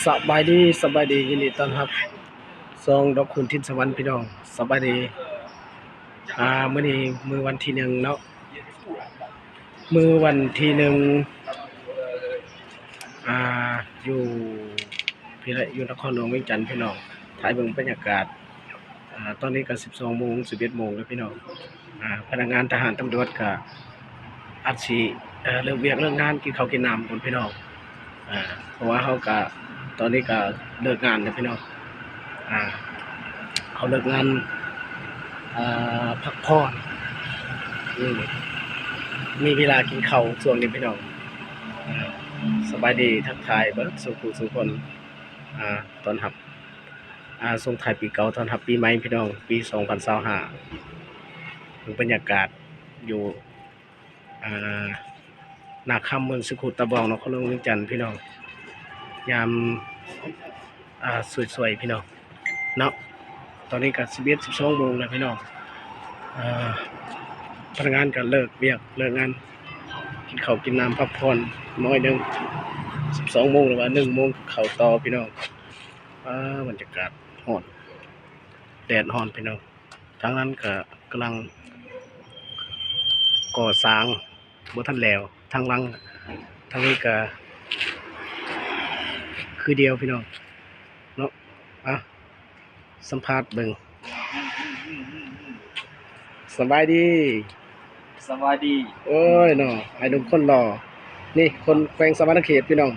สบายดียินดีต้อนรับซองดอกคุณทินสวรรค์พี่น้องสบายดีมื้อนี้มื้อวันที่หนึ่งเนาะมื้อวันที่หนึ่งอ่าอยู่พี่ละอยู่นครหลวงเวียงจันทน์พี่น้องถ่ายเบิ่งบรรยากาศตอนนี้ก็12 โมง 11 โมงแล้วพี่น้องพนักงานทหารตำรวจก็อัดสิเลิกเวียกเลิกงานกินข้าวกินน้ำพุ่นพี่น้องเพราะว่าเฮาก็ตอนนี้ก็เลิกงานแล้วพี่น้องอ่าเขาเลิกงานพักผ่อนมีเวลากินข้าวช่วงนี้พี่น้องอ่าสบายดีทักทายเบิดสุขสุขคนตอนรับส่งท้ายปีเก่าตอนรับปีใหม่พี่น้องปี2025บรรยากาศอยู่นาคำเมืองสุขุตะบองนครหลวงเวียงจันทน์พี่น้องยามสวยๆพี่น้องเนาะตอนนี้ก็11 12 โมงแล้วพี่น้องพนักงานก็เลิกเวียกเลิกงานกินข้าวกินน้ำพักผ่อนน้อยหนึง12 โมงหรือว่า1 โมงเข้าต่อพี่น้องบรรยากาศร้อนแดดร้อนพี่น้องทางนั้นก็กำลังก่อสร้างบ่ทันแล้วทางหลังทางนี้ก็คือเดียวพี่น้องเนาะสัมภาษณ์เบิ่งสบายดีสวัสดีโอ้ยเนาะไอ้หนุ่มคนหล่อนี่คนแขวงสะหวรรณเขตพี่น้อง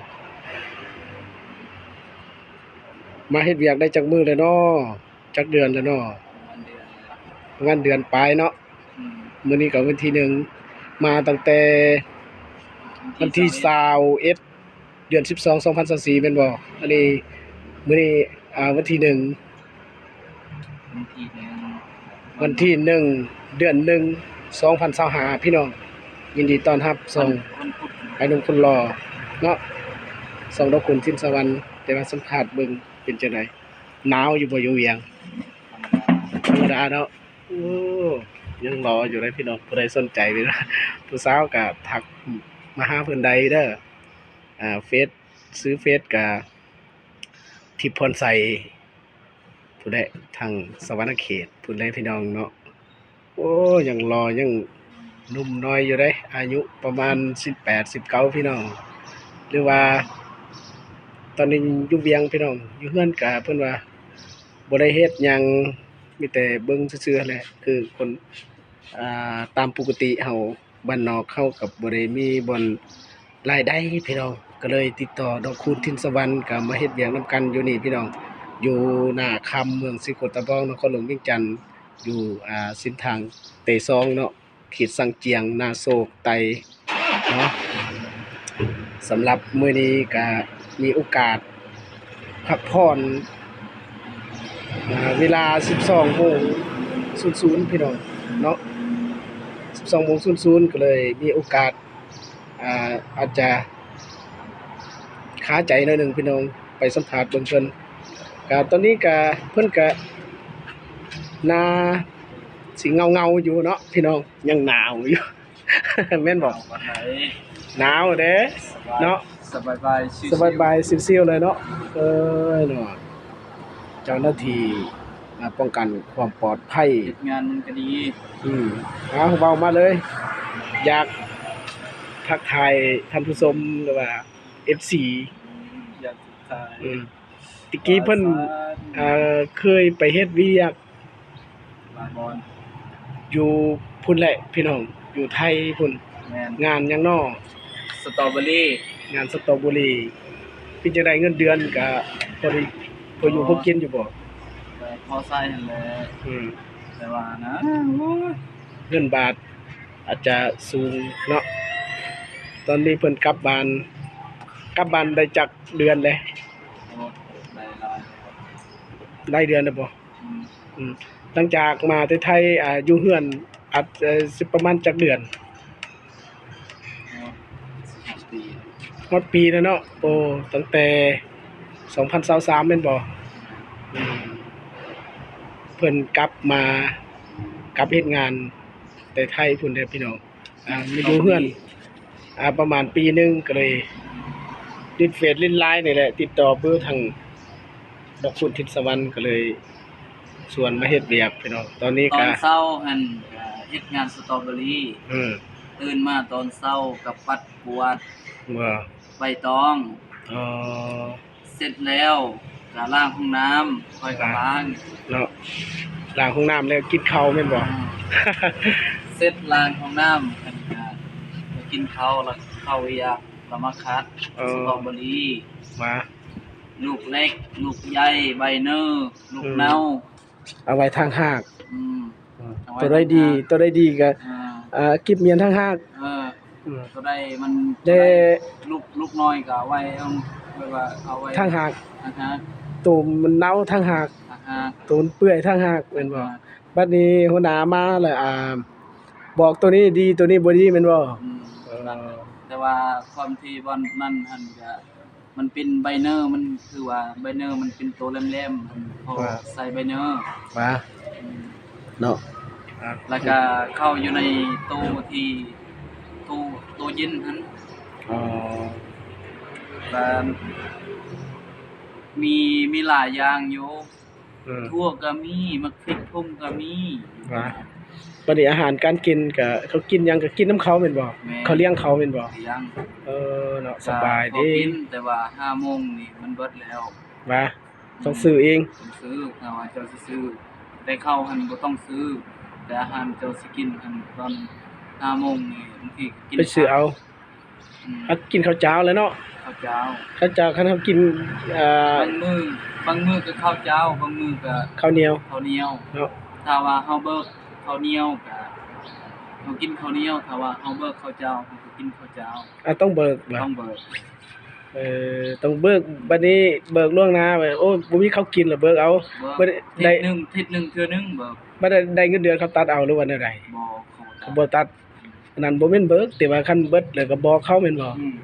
มาเฮ็ดเวียกได้จักมื้อแล้วเนาะจักเดือนแล้วเนาะประมาณเดือนปลายเนาะมื้อนี้ก็วันที่1มาตั้งแต่วันที่21เดือน12 2024แม่นบ่อันนี้มื้อนี้วันที่1วันที่1เดือน1 2025พี่น้องยินดีต้อนรับส่งไอ้หนุ่มคนหล่อเนาะส่งดอกคุณทินสวรรค์แต่ว่าสัมภาษณ์เบิ่งเป็นจังได๋หนาวอยู่บ่อยู่เวียงธรรมดาเนาะโอ้ยังรออยู่เลยพี่น้องผู้ใดสนใจนี่นะผู้สาวก็ทักมาหาเพิ่นใดเด้อเฟซซื้อเฟซก็ทิพย์พรใสผู้ใดทางสะหวรรณเขตผู้ใดพี่น้องเนาะโอ้ยังรอยังหนุ่มน้อยอยู่เด้อายุประมาณ18 19พี่น้องหรือว่าตอนนี้อยู่เวียงพี่น้องอยู่เฮือนก็เพิ่นว่าบ่ได้เฮ็ดหยังมีแต่เบิ่งซื่อๆแหละคือคนตามปกติเฮาบ้านนอกเฮาก็บ่ได้มีบ่อนรายได้พี่น้องก็เลยติดต่อดอกคูณทินสวรรค์ก็มาเฮ็ดเวียกนำกันอยู่นี่พี่น้องอยู่หน้าคำเมืองสิโคตะบองนครหลวงเวียงจันทน์อยู่เส้นทางเตซองเนาะเขตสังเจียงนาโศกไตเนาะสำหรับมื้อนี้ก็มีโอกาสพักผ่อนเวลา 12:00 พี่น้องเนาะ 12:00 ก็เลยมีโอกาสอาจจะค้าใจหน่อยหนึงพี่น้องไปสัมภาษณ์เบิ่งเพิ่นก็ตอนนี้ก็เพิ่นก็น่าสิเงาๆอยู่เนาะพี่น้องยังหนาวอยู่ แม่นบ่หนาวเด้เนาะสบายบายบายๆซิ่วๆเลยเนาะเนาะเจ้าหน้าที่ป้องกันความปลอดภัยงานมันก็ดีเว้ามาเลยอยากทักทายท่านผู้ชมหรือว่า FC อยากถ่ายตะกี้เพิ่นเคยไปเฮ็ดเวียกลาบอนอยู่พุ่นแหละพี่น้องอยู่ไทยพุ่นงานหยังน้อสตรอเบอรี่งานสตรอเบอรี่เป็นจังได๋เงินเดือนก็พออยู่พอกินอยู่บ่พอใช้นั่นแหละแต่ว่านะเงินบาทอาจจะสูงเนาะตอนนี้เพิ่นกลับบ้านได้จักเดือนแล้วได้เดือนแล้วบ่หลังจากมาที่ไทยอยู่เฮือนสิประมาณจักเดือนฮอดปีแล้วเนาะโอ้ตั้งแต่2023แม่นบ่เพิ่นกลับเฮ็ดงานแต่ไทยพุ่นเด้อพี่น้องมาอยู่เฮือนประมาณปีนึงก็เลย ติดเฟซลิ้นไลน์นี่แหละติดต่อเบอร์ทางดอกคุณทิศสวรรค์ก็เลยชวนมาเฮ็ดเวียกพี่น้องตอนนี้ ตอ ก็ นเช้าหั่นก็เฮ็ดงานสตรอเบอรี่ อืม ตื่นมาตอนเช้ากับปัดกวาด ว่า ใบตอง อ๋อ เสร็จแล้วก็ล้างห้องน้ำค่อยก็ล้าง เนาะล้างห้องน้ำแล้วกินข้าวแม่นบ่ เสร็จล้างห้องน้ำหั่นก็ไปกินข้าวแล้วเข้าเวียกแล้วมาคัดสตรอเบอรี่ มา ลูกเล็ก ลูกใหญ่ใบเนอร์ลูกเน่า เอาไว้ทางหาก อืม เอาไว้ ตัวได้ดี ทางหาก ตัวได้ดีก็ อ่า กิบเมียนทางหาก เออ อืม ก็ได้มัน ได้ ลูกน้อยก็เอาไว้เอาไว้ว่าเอาไว้ ทางหาก อ่าฮะ ตัวมันเน่าทางหาก อ่าฮะ ตัวมันเปื่อยทางหากแม่นบ่บัดนี้หัวหน้ามาแล้วบอกตัวนี้ดีตัวนี้บ่ดีแม่นบ่ อืมแต่ว่าความที่วันนั้นหั่นก็มันเป็นไบเนอร์มันคือว่าไบเนอร์มันเป็นตัวแหลมๆหั่นพอใส่ไบเนอร์ มา อืม เนาะ แล้วก็เข้าอยู่ในตู้ที่ตู้เย็นหั่น อ๋อ ก็มีหลายอย่างอยู่ อืม ทั่วก็มีมะพริกทุ่มก็มี ว่าบัดนี้อาหารการกินก็เขากินหยังก็กินน้ำเขาแม่นบ่ แม่ เขาเลี้ยงเขาแม่นบ่ ยัง เนาะสบาย พอ เด้ กินแต่ว่า5โมงนี่มันเบิดแล้ว ว่าต้องซื้อเอง ต้องซื้อถ้าว่าเจ้าสิซื้อแต่ข้าวหั่นบ่ต้องซื้อ แต่อาหารเจ้าสิกินหั่นตอน5โมงนี่บางทีก็กิน ไปซื้อเอา อืม เอากินข้าวเจ้าแล้วเนาะ ข้าวเจ้า ข้าวเจ้าคันเขากินบางมื้อก็ข้าวเจ้าบางมื้อก็ ข้าวเหนียว ข้าวเหนียว เนาะ ถ้าว่าเฮาเบิกข้าวเหนียวก็เฮากินข้าวเหนียวถ้าว่าเฮาเบิกข้าวเจ้าเฮาก็กินข้าวเจ้า ต้องเบิกบ่ ต้องเบิก ต้องเบิกบัดนี้เบิกล่วงหน้าไว้โอ้บ่มีข้าวกินแล้วเบิกเอาบ่ได้ ทิศหนึงเทื่อหนึงเบิก บ่ได้เงินเดือนเขาตัดเอาหรือว่าแนวใด บ่เขา เขาบ่ตัดอันนั้นบ่แม่นเบิกแต่ว่าคันเบิดแล้วก็บอกเขาแม่นบ่ อืม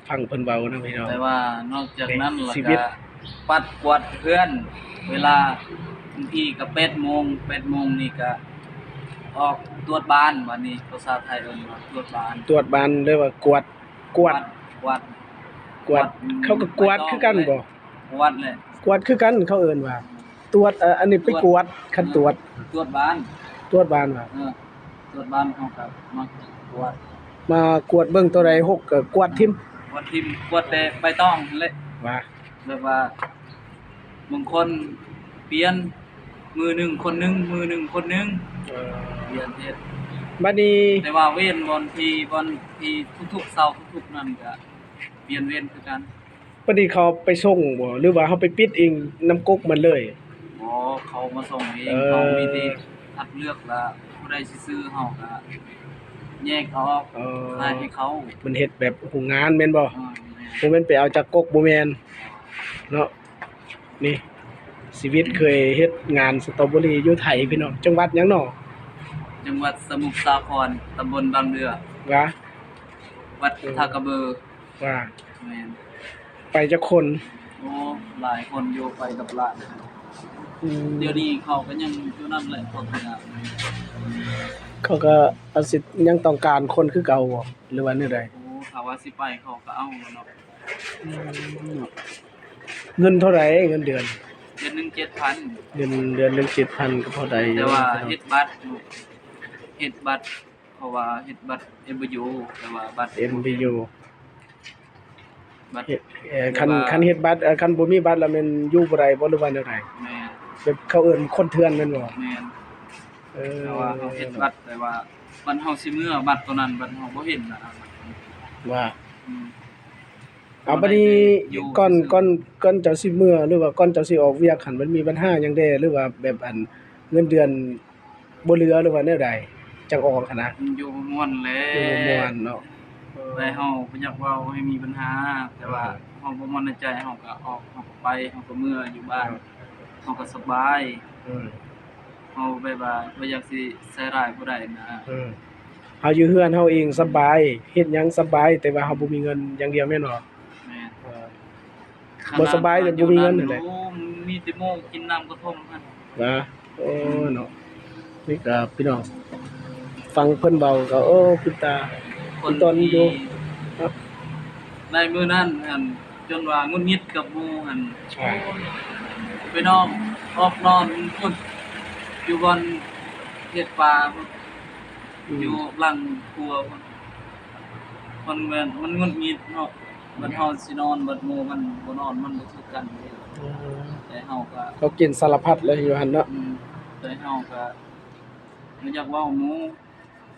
ฟังเพิ่นเว้านะพี่น้อง แต่ว่านอกจากนั้นแล้ว ชีวิต ก็ปัดกวาดเพื่อน เวลาบางทีก็8โมงนี่ก็ออกตรวจบ้านวันนี้ภาษาไทยเอิ้นว่าตรวจบ้าน ตรวจบ้านเรียกว่ากวาด กวาด เขาก็กวาดคือกันบ่ กวาดเลย กวาดคือกันเขาเอิ้นว่าตรวจอันนี้ไปกวาดคันตรวจ ตรวจบ้าน ตรวจบ้านว่า ตรวจบ้านเขากับมากวาด มากวดเบิ่งตัวใดหกก็กวาดทิ่ม กวาดทิมกวาดแต่ใบตองนั่นแหละ ว่า แบบว่าบางคนเปลี่ยนมือหนึ่งคนหนึงมือหนึ่งคนหนึงเปลี่ยนเฮ็ด บัดนี้ แต่ว่าเว้นวันที่ทุกๆเสาร์ทุกๆนั่นก็เปลี่ยนเว้นคือกัน บัดนี้เขาไปส่งบ่หรือว่าเขาไปปิดเองน้ำกกมันเลย บ่เขามาส่งเอง เออ เขามีที่คัดเลือกแล้วผู้ใดสิซื้อเฮาก็แยกออก เออ ให้เขา มันเฮ็ดแบบโรงงานแม่นบ่ แม่ บ่แม่นไปเอาจากกกบ่แม่นเนาะนี่ชีวิตเคยเฮ็ดงานสตรอเบอรี่อยู่ไทยพี่น้องจังหวัดหยังเนาะ จังหวัดสมุทรสาครตำบลบางเรือ ว่า วัดท่ากระเบือ ว่า แม่น ไปจักคน โอ้หลายคนอยู่ไปกับหลาน อืม เดี๋ยวนี้เขาก็ยังอยู่นั่นแหละพวกนี้นะ เขาก็เอาสิยังต้องการคนคือเก่าบ่หรือว่าแนวใด โอ้ถ้าว่าสิไปเขาก็เอาเนาะ เงินเท่าไหร่เงินเดือน เดือนหนึง7,000 เดือนหนึง7,000ก็พอได้อยู่ แต่ว่าเฮ็ดบัตรเพราะว่าเฮ็ดบัตร MBU แต่ว่าบัตร MBU บัตร เฮ็ดคันเฮ็ดบัตรคันบ่มีบัตรแล้วแม่นอยู่บ่ได้บ่หรือว่าแนวใด แม่น แบบเขาเอิ้นคนเถื่อนแม่นบ่ แม่น เออ แต่ว่าเขาเฮ็ดบัตรแต่ว่าบัตรเฮาสิเมื่อบัตรตัวนั้นบัตรเฮาบ่เห็นนะ ว่า อืม เอาบัดนี้ก่อนเจ้าสิเมื่อหรือว่าก่อนเจ้าสิออกเวียกหันมันมีปัญหาหยังแด่หรือว่าแบบอันเงินเดือนบ่เหลือหรือว่าแนวใดจังออกหันนะ มันอยู่ม่วนแล้ อยู่บ่ม่ว วน เนาะ แต่เฮาบ่อยากเว้าให้มีปัญหา แต่ว่าเฮาบ่ม่วนในใจเฮาก็ออกเฮาก็ไปเฮาก็เมื่ออยู่บ้านเฮาก็สบาย อืม เฮาแบบว่าบ่อยากสิใส่ร้ายผู้ใดนะ เฮาอยู่เฮือนเฮาเองสบายเฮ็ดหยังสบายแต่ว่าเฮาบ่มีเงินอย่างเดียวแม่นบ่ แม่น บ่สบายแต่บ่มีเงินนั่นแหละ โอ้มีแต่โมงกินน้ำกระท่อมหั่น นะโอ้เนาะนี่ก็พี่น้องฟังเพิ่นเบาก็โอ้คุณตา คน ตอนอยู่ ที่ ครับ บ ในมื้อนั้นหั่นจนว่างุนงิดกับหมู่หั่น ใช่ ไปนอนออกนอนพุ่นอยู่บนเฮ็ดปลาพุ่นอยู่หลังครัวพุ่นมันเหมือนมันงุนงิดเนาะมันเฮาสินอนบัดหมู่มันบ่นอนมันบ่คือกันเด้แต่เฮาก็ เขากินสารพัดเลยอยู่หั่นเนาะ แต่เฮาก็บ่อยากเว้าหมู่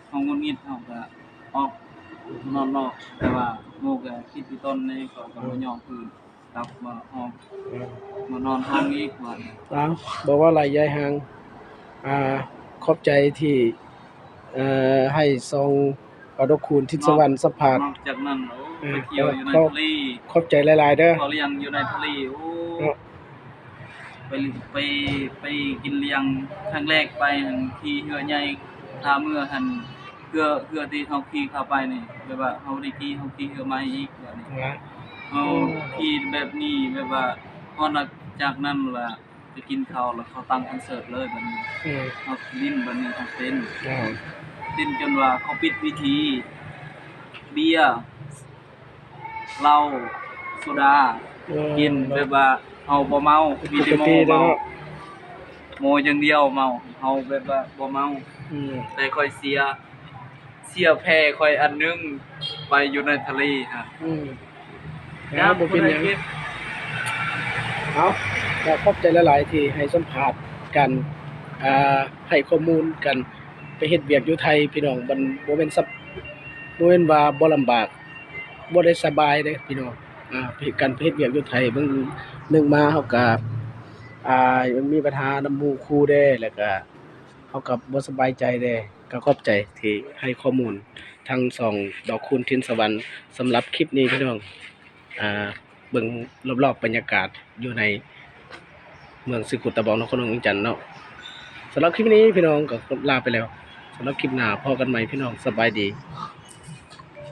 เฮางุนงิดเฮาก็ออกนอนนอกแต่ว่าหมู่ก็คิดอยู่ตนนี้เขาก็บ่ยอมคืนกลับมาห้องมานอนห้องอีกว่า อ้าวบอกว่าหลายยายหางอ่าขอบใจที่ให้ซองเอาดอกคูณทิศสวรรค์สัมภาษณ์ นอกจากนั้นโอ้ไปเที่ยวอยู่ในทะเล ขอบใจหลายๆเด้อ เขาเลี้ยงอยู่ในทะเลโอ้ เนาะ ไปไปไปกินเลี้ยงครั้งแรกไปหั่นขี่เรือใหญ่ท่าเมื่อหั่นเรือที่เฮาขี่เข้าไปนี่แบบว่าเฮาได้ขี่เฮาขี่เรือใหม่อีกแบบนี้ นะ เฮาขี่แบบนี้แบบว่าพอหลังจากนั้นล่ะไปกินข้าวแล้วเขาตั้งคอนเสิร์ตเลยบัดนี้ อืม เฮาลิ้นบัดนี้เฮาเต้น อ่า เต้นจนว่าเขาปิดวิธีเบียร์เหล้าโซดากินแบบว่าเฮาบ่เมามีแต่โมเมาโมอย่างเดียวเมาเฮาแบบว่าบ่เมา อืม แต่ค่อยเสียแพ้ค่อยอันหนึงไปอยู่ในทะเลฮะ อืมแล้วบ่เป็นหยังเอาก็ขอบใจหลายๆที่ให้สัมภาษณ์กันให้ข้อมูลกันไปเฮ็ดเวียกอยู่ไทยพี่น้องมันบ่แม่นว่าบ่ลำบากบ่ได้สบายเด้พี่น้องไปเฮ็ดเวียกอยู่ไทยเบิ่งหนึ่งมาเฮาก็มันมีปัญหานำหมู่คู่เด้แล้วก็เฮาก็บ่สบายใจเด้ก็ขอบใจที่ให้ข้อมูลทั้งสองดอกคูณทินสวรรค์สำหรับคลิปนี้พี่น้องเบิ่งรอบๆบรรยากาศอยู่ในเมืองสิกุตะบองนครหลวงเวียงจันทน์เนาะสำหรับคลิปนี้พี่น้องก็ลาไปแล้วสำหรับคลิปหน้าพบกันใหม่พี่น้องสบายดี